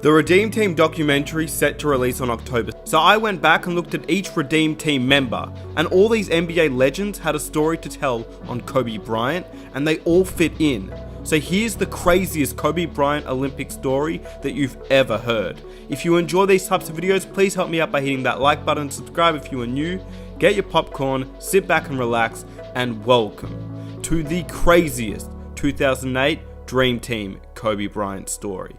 The Redeem Team documentary set to release on October, so I went back and looked at each Redeem Team member, and all these NBA legends had a story to tell on Kobe Bryant, and they all fit in. So here's the craziest Kobe Bryant Olympic story that you've ever heard. If you enjoy these types of videos, please help me out by hitting that like button, subscribe if you are new, get your popcorn, sit back and relax, and welcome to the craziest 2008 Dream Team Kobe Bryant story.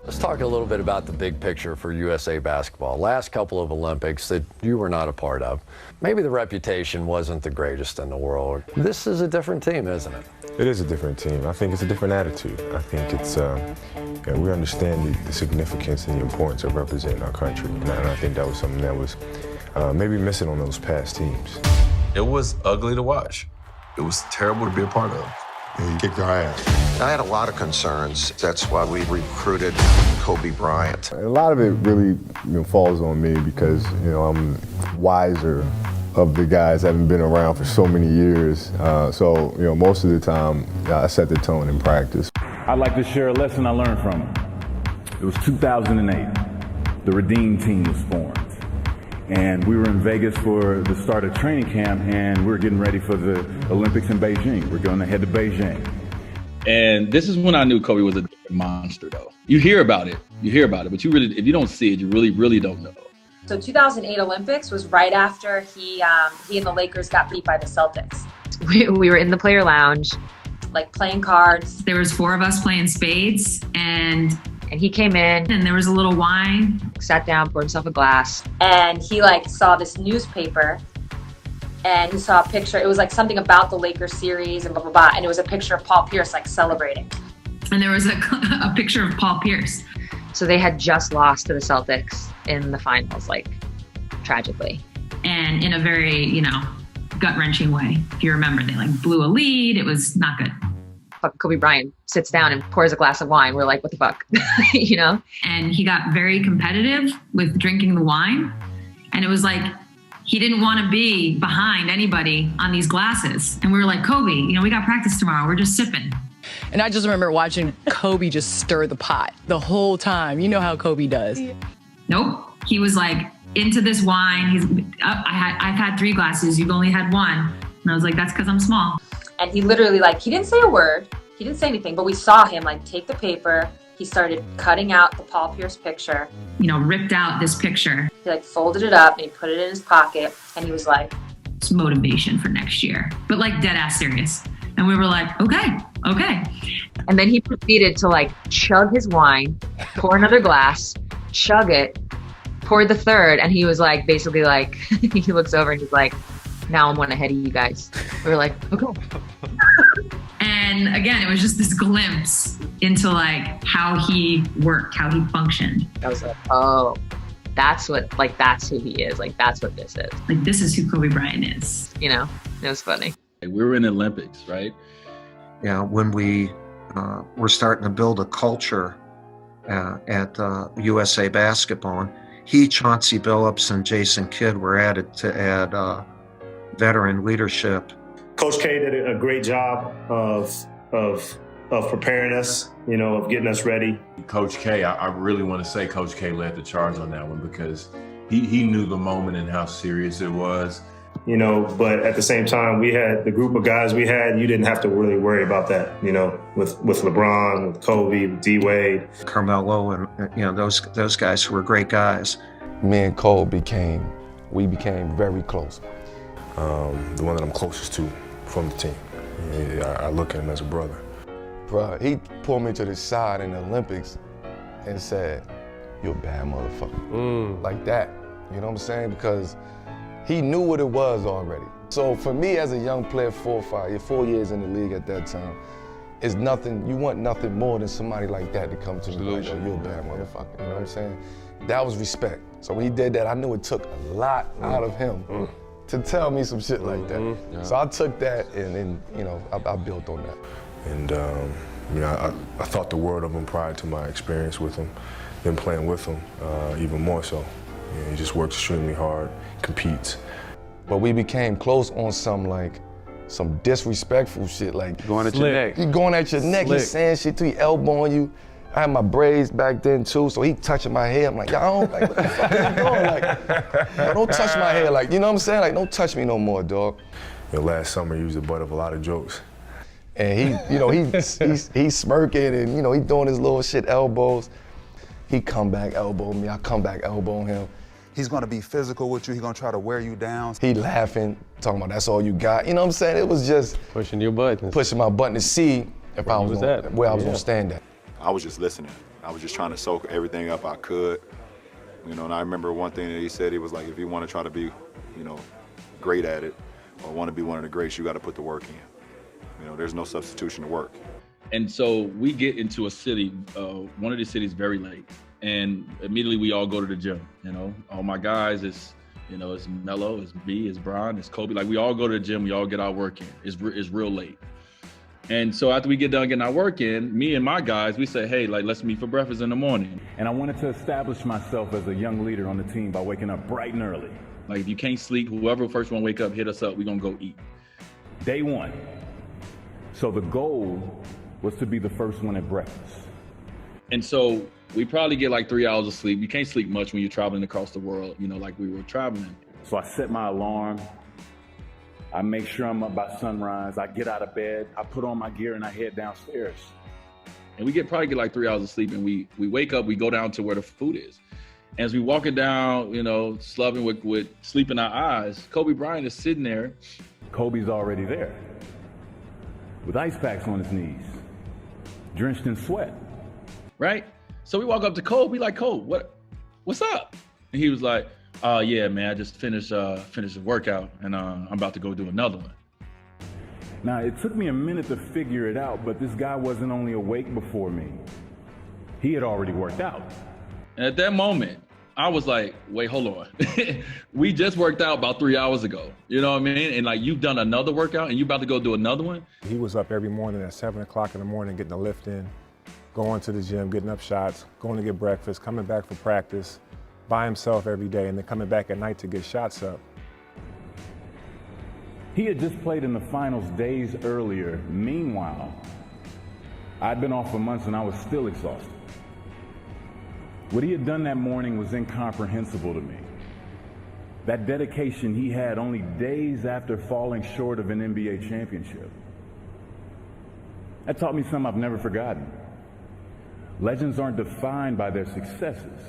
Let's talk a little bit about the big picture for USA basketball. Last couple of Olympics that you were not a part of. Maybe the reputation wasn't the greatest in the world. This is a different team, isn't it? It is a different team. I think it's a different attitude. I think it's, we understand the significance and the importance of representing our country. And I think that was something that was maybe missing on those past teams. It was ugly to watch. It was terrible to be a part of. He kicked our ass. I had a lot of concerns. That's why we recruited Kobe Bryant. A lot of it really falls on me because I'm wiser of the guys that haven't been around for so many years. So most of the time I set the tone in practice. I'd like to share a lesson I learned from it. It was 2008. The Redeem Team was formed. And we were in Vegas for the start of training camp, and we were getting ready for the Olympics in Beijing. We're going to head to Beijing. And this is when I knew Kobe was a monster, though. You hear about it, but you really, if you don't see it, you really don't know. So 2008 Olympics was right after he and the Lakers got beat by the Celtics. We were in the player lounge, like playing cards. There was 4 of us playing spades, and he came in and there was a little wine. Sat down, poured himself a glass. And he saw this newspaper and he saw a picture. It was something about the Lakers series and blah, blah, blah. And it was a picture of Paul Pierce celebrating. And there was a picture of Paul Pierce. So they had just lost to the Celtics in the finals, tragically. And in a very, gut-wrenching way. If you remember, they blew a lead. It was not good. Kobe Bryant sits down and pours a glass of wine. We're like, what the fuck, And he got very competitive with drinking the wine. And it was he didn't want to be behind anybody on these glasses. And we were like, Kobe, we got practice tomorrow. We're just sipping. And I just remember watching Kobe just stir the pot the whole time. You know how Kobe does. Nope. He was into this wine. I've had 3 glasses. You've only had 1. And I was like, that's because I'm small. And he literally, he didn't say a word. He didn't say anything, but we saw him, take the paper. He started cutting out the Paul Pierce picture. Ripped out this picture. He, folded it up and he put it in his pocket. And he was like, it's motivation for next year. But, dead ass serious. And we were like, okay. And then he proceeded to, chug his wine, pour another glass, chug it, pour the third. And he was, basically, he looks over and he's like, now I'm 1 ahead of you guys. We were like, okay. And again, it was just this glimpse into how he worked, how he functioned. I was like, oh, that's what, that's who he is. That's what this is. This is who Kobe Bryant is. It was funny. We were in the Olympics, right? Yeah, when we were starting to build a culture at USA Basketball, he, Chauncey Billups, and Jason Kidd were added to add veteran leadership. Coach K did a great job of preparing us, of getting us ready. Coach K, I really want to say Coach K led the charge on that one because he knew the moment and how serious it was. But at the same time, we had the group of guys we had, you didn't have to really worry about that, with LeBron, with Kobe, with D-Wade. Carmelo and, those guys who were great guys. Me and Cole became very close. The one that I'm closest to from the team. I look at him as a brother. Bruh, he pulled me to the side in the Olympics and said, you're a bad motherfucker. Like that, you know what I'm saying? Because he knew what it was already. So for me as a young player, 4 years in the league at that time, is nothing, you want nothing more than somebody like that to come to me like, oh, you're a bad motherfucker, you know what I'm saying? That was respect. So when he did that, I knew it took a lot out of him to tell me some shit like that. Yeah. So I took that and I built on that. And I thought the world of him prior to my experience with him, then playing with him, even more so. He just works extremely hard, competes. But we became close on some disrespectful shit, going at your neck. He going at your neck, he's saying shit to you, elbowing you. I had my braids back then too, so he touching my hair. I'm like, yo, like, what the fuck are you doing? Like, yo, don't touch my hair. Like, you know what I'm saying? Like, don't touch me no more, dog. Last summer, he was the butt of a lot of jokes. And he, you know, he's smirking and, you know, he doing his little shit elbows. He come back elbow me, I come back elbow him. He's gonna be physical with you, he's gonna try to wear you down. He laughing, talking about that's all you got. You know what I'm saying? It was just pushing your buttons. Pushing my button to see if where I was gonna stand at. I was just listening. I was just trying to soak everything up I could. You know, and I remember one thing that he said, he was like, if you want to try to be, you know, great at it, or want to be one of the greats, you got to put the work in. You know, there's no substitution to work. And so we get into a city, one of the cities very late, and immediately we all go to the gym. You know, all my guys, it's Melo, it's me, it's Bryant, it's Kobe. Like, we all go to the gym, we all get our work in. It's real late. And so after we get done getting our work in, me and my guys, we say, hey, like, let's meet for breakfast in the morning. And I wanted to establish myself as a young leader on the team by waking up bright and early. Like, if you can't sleep, whoever first one wake up, hit us up, we're gonna go eat. Day one. So the goal was to be the first one at breakfast. And so we probably get like 3 hours of sleep. You can't sleep much when you're traveling across the world, you know, like we were traveling. So I set my alarm. I make sure I'm up by sunrise. I get out of bed, I put on my gear, and I head downstairs. And we probably get like 3 hours of sleep, and we wake up, we go down to where the food is. And as we walking down, you know, slubbing with sleep in our eyes, Kobe Bryant is sitting there. Kobe's already there, with ice packs on his knees, drenched in sweat. Right? So we walk up to Kobe, like, Kobe, what's up? And he was like, yeah, man, I just finished a workout, and I'm about to go do another one. Now, it took me a minute to figure it out, but this guy wasn't only awake before me. He had already worked out. And at that moment, I was like, wait, hold on. We just worked out about 3 hours ago. You know what I mean? And like, you've done another workout and you about to go do another one? He was up every morning at 7 o'clock in the morning getting a lift in, going to the gym, getting up shots, going to get breakfast, coming back for practice by himself every day, and then coming back at night to get shots up. He had just played in the finals days earlier. Meanwhile, I'd been off for months and I was still exhausted. What he had done that morning was incomprehensible to me. That dedication he had only days after falling short of an NBA championship. That taught me something I've never forgotten. Legends aren't defined by their successes.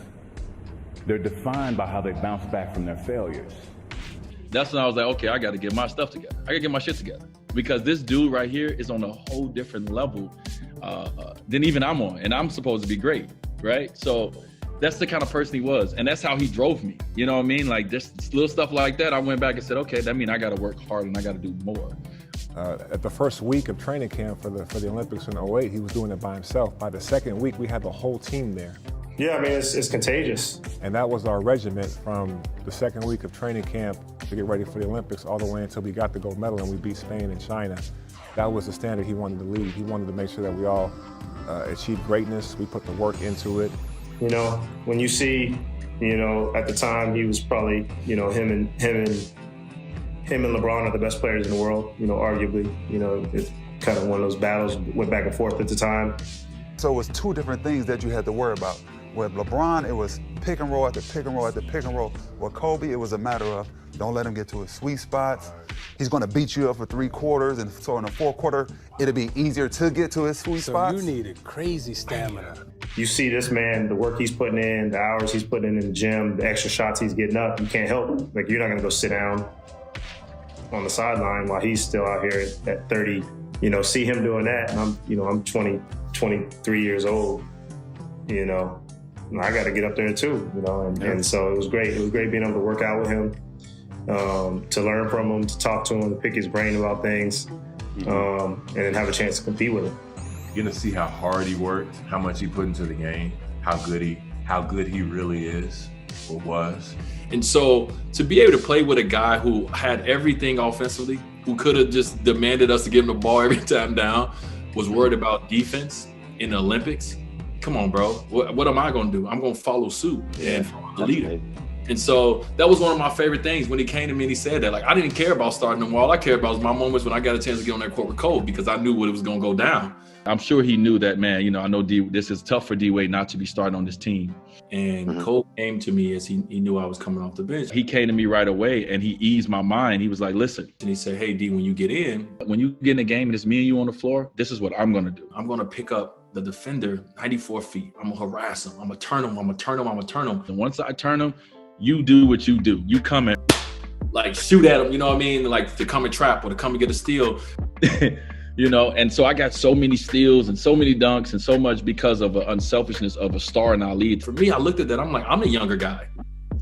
They're defined by how they bounce back from their failures. That's when I was like, okay, I got to get my stuff together. I got to get my shit together. Because this dude right here is on a whole different level than even I'm on. And I'm supposed to be great, right? So that's the kind of person he was. And that's how he drove me. You know what I mean? Like, just little stuff like that. I went back and said, okay, that means I got to work hard and I got to do more. At the first week of training camp for the Olympics in 2008, he was doing it by himself. By the second week, we had the whole team there. Yeah, I mean, it's contagious. And that was our regiment from the second week of training camp to get ready for the Olympics all the way until we got the gold medal and we beat Spain and China. That was the standard he wanted to lead. He wanted to make sure that we all achieved greatness. We put the work into it. You know, when you see, you know, at the time he was probably, you know, him and LeBron are the best players in the world, you know, arguably. You know, it's kind of one of those battles, went back and forth at the time. So it was two different things that you had to worry about. With LeBron, it was pick and roll after pick and roll after pick and roll. With Kobe, it was a matter of don't let him get to his sweet spots. He's going to beat you up for 3 quarters, and so in the fourth quarter, it'll be easier to get to his sweet spots. So you needed crazy stamina. You see this man, the work he's putting in, the hours he's putting in the gym, the extra shots he's getting up, you can't help it. Like, you're not going to go sit down on the sideline while he's still out here at 30. You know, see him doing that, and I'm 23 years old, you know. I got to get up there too, you know, and so it was great. It was great being able to work out with him, to learn from him, to talk to him, to pick his brain about things, and then have a chance to compete with him. You're gonna see how hard he worked, how much he put into the game, how good he really is or was. And so to be able to play with a guy who had everything offensively, who could have just demanded us to give him the ball every time down, was worried about defense in the Olympics. Come on, bro. What am I going to do? I'm going to follow suit and follow the leader. And so that was one of my favorite things when he came to me and he said that. Like, I didn't care about starting them. All I cared about was my moments when I got a chance to get on that court with Kobe, because I knew what it was going to go down. I'm sure he knew that, man, you know, I know this is tough for D-Wade not to be starting on this team. And Kobe came to me as he knew I was coming off the bench. He came to me right away and he eased my mind. He was like, listen, and he said, hey, D, when you get in the game and it's me and you on the floor, this is what I'm going to do. I'm going to pick up the defender 94 feet. I'm going to harass him. I'm going to turn him. I'm going to turn him. I'm going to turn him. And once I turn him, you do what you do. You come and like shoot at him, you know what I mean? Like to come and trap or to come and get a steal. You know, and so I got so many steals and so many dunks and so much because of the unselfishness of a star in our league. For me, I looked at that, I'm like, I'm the younger guy.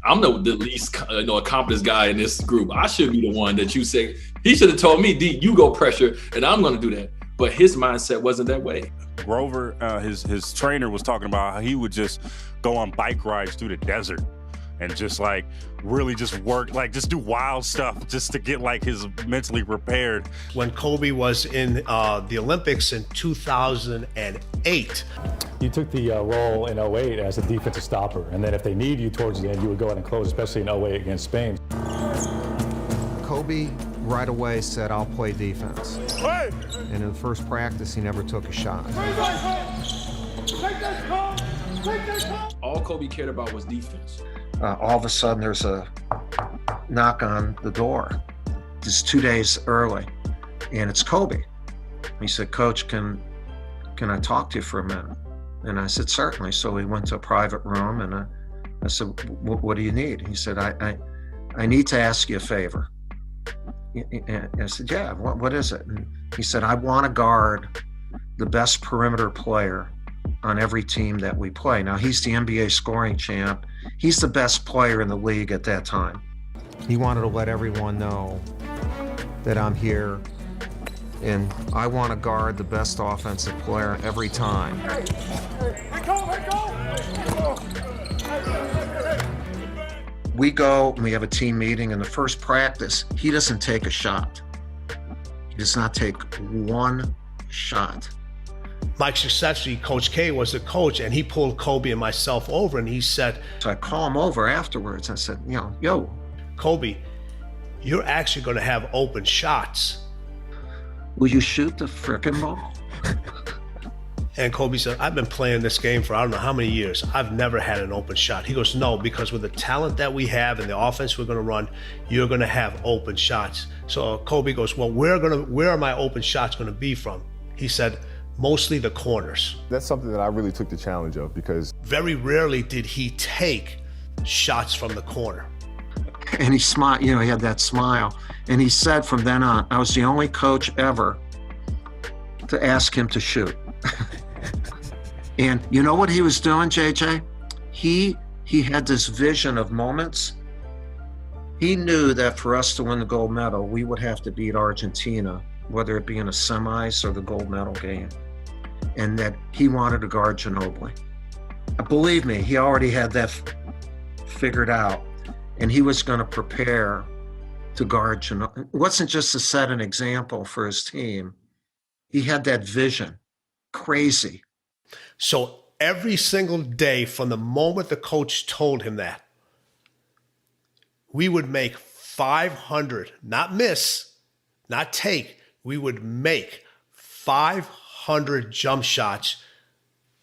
I'm the least accomplished guy in this group. I should be the one that you say, he should have told me, D, you go pressure, and I'm going to do that. But his mindset wasn't that way. Grover, his trainer was talking about how he would just go on bike rides through the desert and just like really just work, like just do wild stuff just to get like his mentally prepared. When Kobe was in the Olympics in 2008. You took the role in 08 as a defensive stopper, and then if they need you towards the end, you would go ahead and close, especially in 08 against Spain. Kobe right away said, I'll play defense. And in the first practice, he never took a shot. All Kobe cared about was defense. All of a sudden there's a knock on the door. It's 2 days early, and it's Kobe. He said, Coach, can I talk to you for a minute? And I said, certainly. So we went to a private room, and I said, what do you need? He said, I need to ask you a favor. And I said, yeah, what is it? And he said, I want to guard the best perimeter player on every team that we play. Now, he's the NBA scoring champ. He's the best player in the league at that time. He wanted to let everyone know that I'm here and I want to guard the best offensive player every time. We go and we have a team meeting. In the first practice, he doesn't take a shot. He does not take one shot. Mike Krzyzewski, Coach K, was the coach, and he pulled Kobe and myself over, and he said, so I call him over afterwards. I said, yo, Kobe, you're actually going to have open shots. Will you shoot the frickin' ball? And Kobe said, I've been playing this game for I don't know how many years. I've never had an open shot. He goes, no, because with the talent that we have and the offense we're going to run, you're going to have open shots. So Kobe goes, well, where are my open shots going to be from? He said, mostly the corners. That's something that I really took the challenge of, because very rarely did he take shots from the corner. And he smiled, he had that smile. And he said from then on, I was the only coach ever to ask him to shoot. And you know what he was doing, JJ? He had this vision of moments. He knew that for us to win the gold medal, we would have to beat Argentina, whether it be in a semis or the gold medal game, and that he wanted to guard Ginobili. Believe me, he already had that figured out, and he was going to prepare to guard Ginobili. It wasn't just to set an example for his team. He had that vision. Crazy. So every single day from the moment the coach told him that, we would make 500, not miss, not take, we would make 500 jump shots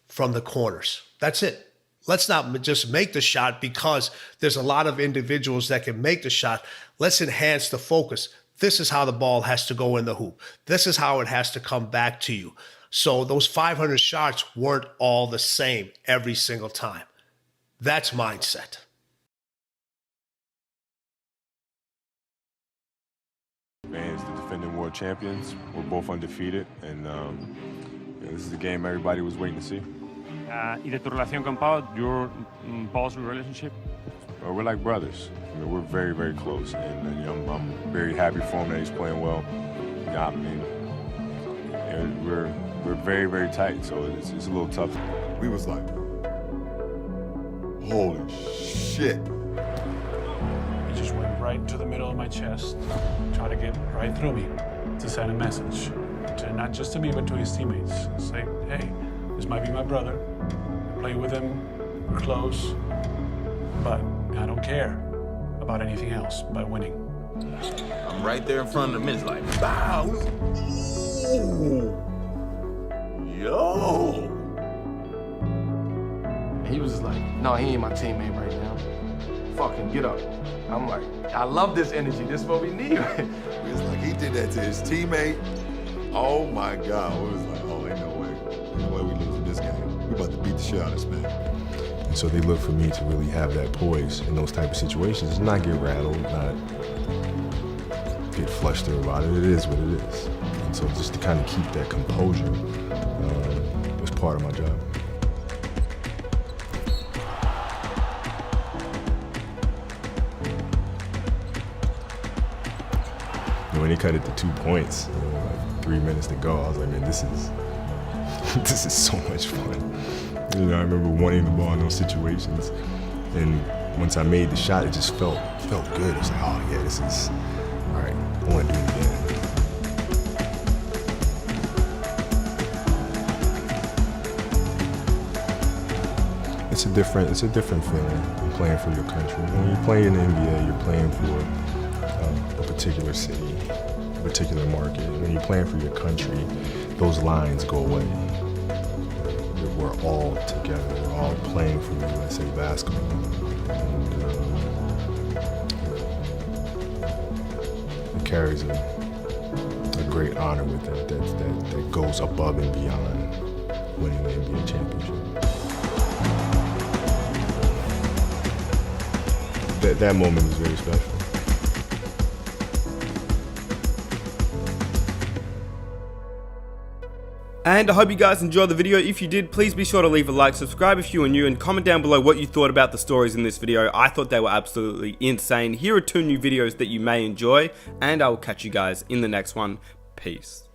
from the corners. That's it. Let's not just make the shot because there's a lot of individuals that can make the shot. Let's enhance the focus. This is how the ball has to go in the hoop. This is how it has to come back to you. So those 500 shots weren't all the same every single time. That's mindset. Fans, the defending world champions, we're both undefeated, and this is a game everybody was waiting to see. ¿Y de tu relación con Pau, your Paul's relationship? We're like brothers. I mean, we're very, very close, and I'm very happy for him that he's playing well. I mean, we're very, very tight, so it's a little tough. We was like, holy shit. He just went right into the middle of my chest, tried to get right through me to send a message, to not just to me, but to his teammates. Say, hey, this might be my brother. I play with him, we're close, but And I don't care about anything else but winning. I'm right there in front of the Miz, like, wow. Ooh. Yo. He was just like, no, he ain't my teammate right now. Fucking get up. I'm like, I love this energy. This is what we need. It was like he did that to his teammate. Oh my God. We was like, oh, ain't no way. Ain't no way we losing this game. We about to beat the shit out of this man. And so they look for me to really have that poise in those type of situations, not get rattled, not get flustered about it. It is what it is. And so just to kind of keep that composure was part of my job. When they cut it to 2 points, like 3 minutes to go, I was like, man, this is so much fun. I remember wanting the ball in those situations, and once I made the shot, it just felt good. It was like, oh yeah, this is all right. I want to do it again. It's a different feeling than playing for your country. When you're playing in the NBA, you're playing for a particular city, a particular market. When you're playing for your country, those lines go away. We're all together. We're all playing for USA basketball. And it carries a great honor with it that goes above and beyond winning the NBA championship. That moment is very special. And I hope you guys enjoyed the video. If you did, please be sure to leave a like, subscribe if you are new, and comment down below what you thought about the stories in this video. I thought they were absolutely insane. Here are 2 new videos that you may enjoy, and I will catch you guys in the next one. Peace.